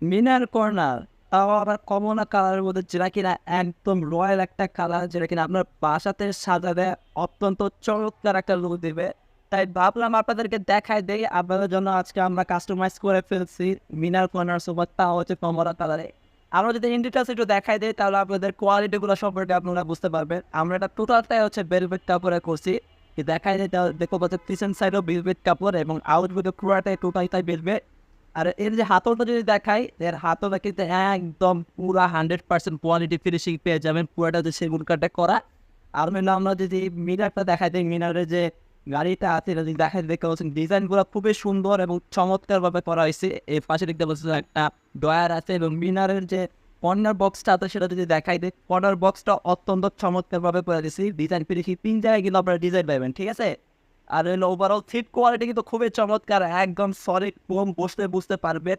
মিনার corner, তাও আবার কমলা কালারের মধ্যে, যেটা কিনা একদম রয়্যাল একটা কালার, যেটা কিনা আপনার বাসাতে সাজাতে অত্যন্ত চমৎকার একটা লুক দিবে। তাই ভাবলাম আপনাদেরকে দেখাই দেই, আপনাদের জন্য আজকে আমরা কাস্টমাইজ করে ফেলছি মিনার কর্নার সোফা, তাও হচ্ছে কমলা কালারে। আমরা যদি ইন ডিটেলস একটু দেখাই দিই তাহলে আপনাদের কোয়ালিটিগুলো সম্পর্কে আপনারা বুঝতে পারবেন। আমরা এটা টোটালটাই হচ্ছে ভেলভেট কাপড়ে করছি। দেখাই দিই তাহলে দেখো বলছে পিছন সাইডও ভেলভেট কাপড় এবং আউটগুলো পুরাটাই টোটালটাই ভেলভেট। আর এর যে হাতলটা যদি দেখাই, এর হাতলটা কিন্তু একদম পুরা 100% কোয়ালিটি ফিনিশিং পেয়ে যাবেন, পুরাটা হচ্ছে সেগুন কাঠে করা। আর হলো আমরা যদি মিনারটা দেখাই দিই, মিনারের যে গাড়িটা আছে এটা যদি দেখাই, দেখতে পাচ্ছেন ডিজাইনগুলো খুবই সুন্দর এবং চমৎকার ভাবে করা হয়েছে। এর পাশে দেখতে পাচ্ছেন একটা ডয়ার আছে এবং মিনারের যে কর্নার বক্সটা আছে সেটা যদি দেখাই দিই, কর্নার বক্সটা অত্যন্ত চমৎকার ভাবে করে দিয়েছি। ডিজাইন ফিনিশিং 3 জায়গায় কিন্তু আপনারা ডিজাইন পাবেন, ঠিক আছে। আর হলো ওভারঅল সিট কোয়ালিটি কিন্তু খুবই চমৎকার, একদম সলিড ফোম, বসতে বুঝতে পারবেন।